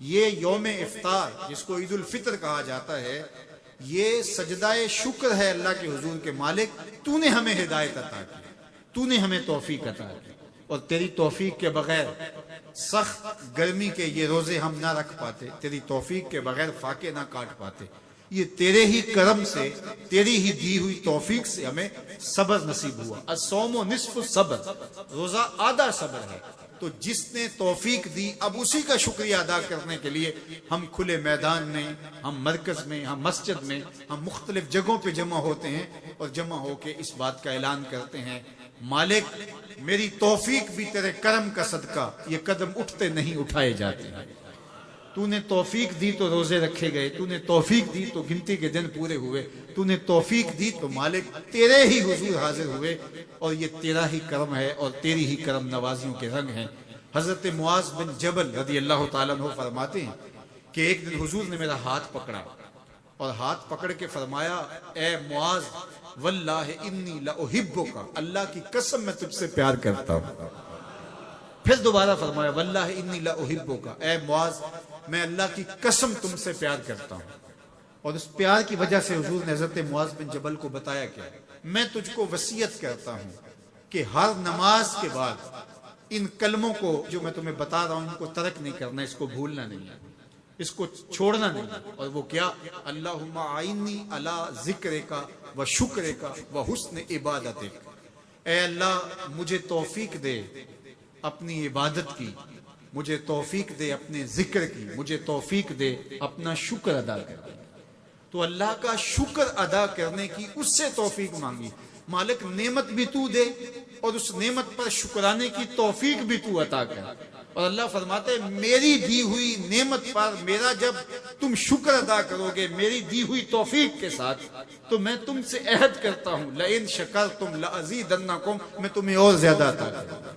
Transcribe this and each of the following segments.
ये यौम इफ्तार जिसको ईद उल फितर कहा जाता है, ये सजदाए शुक्र है अल्लाह के हुजूर के मालिक, तूने हमें हिदायत अता की, तूने हमें तौफीक अता की, और तेरी तौफीक के बगैर सख्त गर्मी के ये रोजे हम ना रख पाते, तेरी तौफीक के बगैर फाके ना काट पाते। ये तेरे ही करम से, तेरी ही दी हुई तौफीक से हमें सब्र नसीब हुआ। अस्सौमु निस्फु सब्र, रोजा आधा सब्र है। तो जिसने तौफीक दी, अब उसी का शुक्रिया अदा करने के लिए हम खुले मैदान में, हम मरकज में, हम मस्जिद में, हम मुख्तलिफ जगहों पे जमा होते हैं और जमा होके इस बात का ऐलान करते हैं, मालिक मेरी तौफीक भी तेरे करम का सदका, ये कदम उठते नहीं उठाए जाते हैं। तूने तौफीक दी तो रोजे रखे गए, तूने तौफीक दी तो गिनती के दिन पूरे हुए, तूने तौफीक दी तो मालिक तेरे ही हुजूर हाजिर हुए, और ये तेरा ही करम है और तेरी ही करम नवाजियों के रंग हैं। हजरत मुआज बिन जबल रज़ी अल्लाह ताला अन्हु फरमाते हैं कि एक दिन हुजूर ने मेरा हाथ पकड़ा और हाथ पकड़ के फरमाया, ए मुआज वल्लाहि इन्नी लउहिब्बुका, अल्लाह की कसम मैं तुझसे प्यार करता हूँ। फिर दोबारा फरमाया, वल्लाहि इन्नी लउहिब्बुका, ए मुआज मैं अल्लाह की कसम तुमसे प्यार करता हूँ। और उस प्यार की वजह से हुजूर ने हज़रत मुआज बिन जबल को बताया क्या, मैं तुझको वसीयत करता हूँ कि हर नमाज के बाद इन कलमों को जो मैं तुम्हें बता रहा हूँ, इनको तर्क नहीं करना, इसको भूलना नहीं है, इसको छोड़ना नहीं है। और वो क्या, अल्लाहुम्मा आइन्नी अला ज़िक्रिका व शुक्रिका व हुस्न इबादतिक, ए अल्लाह मुझे तौफीक दे अपनी इबादत की, मुझे तौफीक दे अपने जिक्र की, मुझे तौफीक दे अपना शुक्र अदा करने। तो अल्लाह का शुक्र अदा करने की उससे तौफीक मांगी, मालिक नेमत भी तू दे और उस नेमत पर शुक्राने की तौफीक भी तू अता कर। और अल्लाह फरमाते, मेरी दी हुई नेमत पर मेरा जब तुम शुक्र अदा करोगे मेरी दी हुई तौफीक के साथ, तो मैं तुमसे अहद करता हूं, लइन शकरतुम लअज़ीदन्नकुम, मैं तुम्हें और ज्यादा अता करूंगा।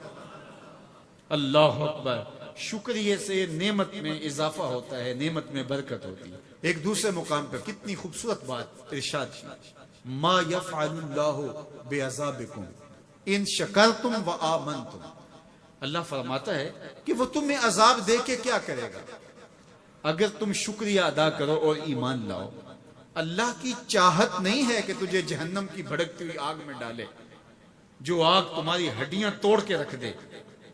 अल्लाह अकबर। शुक्रिया से नेमत में इजाफा होता है, नेमत में बरकत होती है। एक दूसरे मुकाम पर कितनी खूबसूरत बात इरशाद की, मा यफ़अलुल्लाहु बिअज़ाबिकुम इन शकरतुम व आमनतुम। अल्लाह फरमाता है कि वो तुम्हें अजाब दे के क्या करेगा अगर तुम शुक्रिया अदा करो और ईमान लाओ। अल्लाह की चाहत नहीं है कि तुझे जहन्नम की भड़कती हुई आग में डाले, जो आग तुम्हारी हड्डियां तोड़ के रख दे,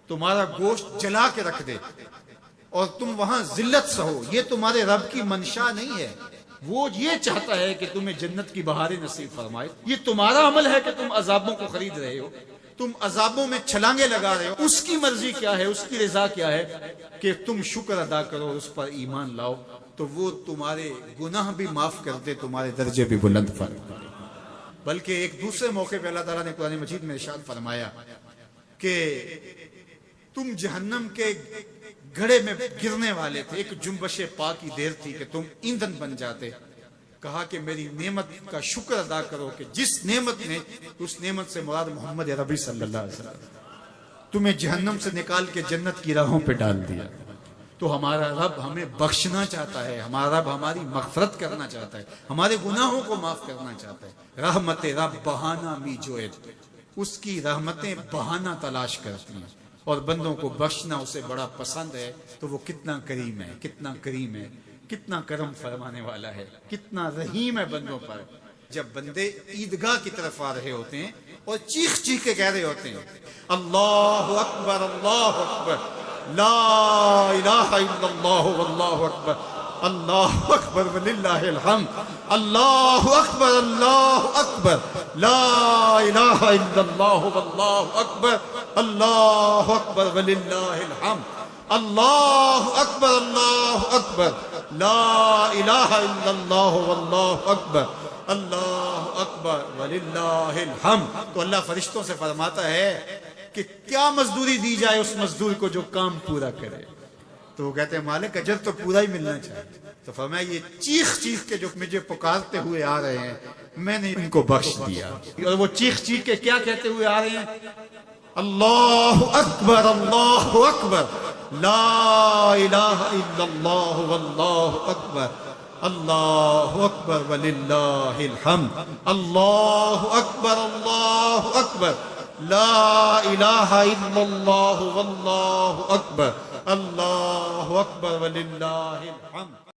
तुम्हारा गोश्त जला के रख दे और तुम वहां जिल्लत सहो। ये तुम्हारे रब की मंशा नहीं है। वो ये चाहता है कि तुम्हें जन्नत की बहारें नसीब फरमाए। ये तुम्हारा अमल है कि तुम अजाबों को खरीद रहे हो, तुम अजाबों में छलांगे लगा रहे हो। उसकी मर्जी क्या है, उसकी रजा क्या है कि तुम शुक्र अदा करो, उस पर ईमान लाओ, तो वो तुम्हारे गुनाह भी माफ कर दे, तुम्हारे दर्जे भी बुलंद फरमाए। बल्कि एक दूसरे मौके पर अल्लाह ताला ने कुरान मजीद में इरशाद फरमाया कि तुम जहन्नम के घड़े में गिरने वाले थे, एक जुम्बशे पा की देर थी कि तुम ईंधन बन जाते। कहा कि मेरी नेमत का शुक्र अदा करो कि जिस नेमत ने, उस नेमत से मुराद मोहम्मद अरबी सल्लल्लाहु अलैहि वसल्लम, तुम्हें जहन्नम से निकाल के जन्नत की राहों पे डाल दिया। तो हमारा रब हमें बख्शना चाहता है, हमारा रब हमारी मग़फ़िरत करना चाहता है, हमारे गुनाहों को माफ करना चाहता है। रहमत रब बहाना मी जोए, उसकी रहमतें बहाना तलाश करती हैं और बंदों को बख्शना उसे बड़ा पसंद है। तो वो कितना करीम है, कितना करीम है, कितना करम फरमाने वाला है, कितना रहीम है बंदों पर। जब बंदे ईदगाह की तरफ आ रहे होते हैं और चीख चीख के कह रहे होते हैं, अल्लाहु अकबर अल्लाहु अकबर, ला इलाहा इल्लल्लाहु वल्लाहु अकबर, अल्लाहु अकबर वलिल्लाहिल हम्द, अल्लाहु अकबर अल्लाहु अकबर, ला इलाहा इल्लल्लाहु वल्लाहु अकबर, अल्लाहु अकबर वलिल्लाहिल हम्द, अल्लाहु अकबर अल्लाहु अकबर, ला इलाहा इल्लल्लाहु वल्लाहु अकबर, अल्लाहु अकबर वलिल्लाहिल हम्द। तो अल्लाह फरिश्तों से फरमाता है कि क्या मजदूरी दी जाए उस मजदूर को जो काम पूरा करे। तो वो कहते हैं, मालिक अजर तो पूरा ही मिलना चाहिए। तो फरमाया, ये चीख चीख के जो मुझे पुकारते हुए आ रहे हैं, मैंने इनको बख्श दिया। और वो चीख चीख के क्या कहते हुए आ रहे हैं, अल्लाहु अकबर अल्लाहु अकबर, ला इलाहा इल्लल्लाहु वल्लाहु अकबर, अल्लाहु अकबर वलिल्लाहिल हम्द, अल्लाहु अकबर, ला इलाहा इल्लल्लाहु वल्लाहु अकबर, अल्लाहु अकबर वलिल्लाहिल हम्द।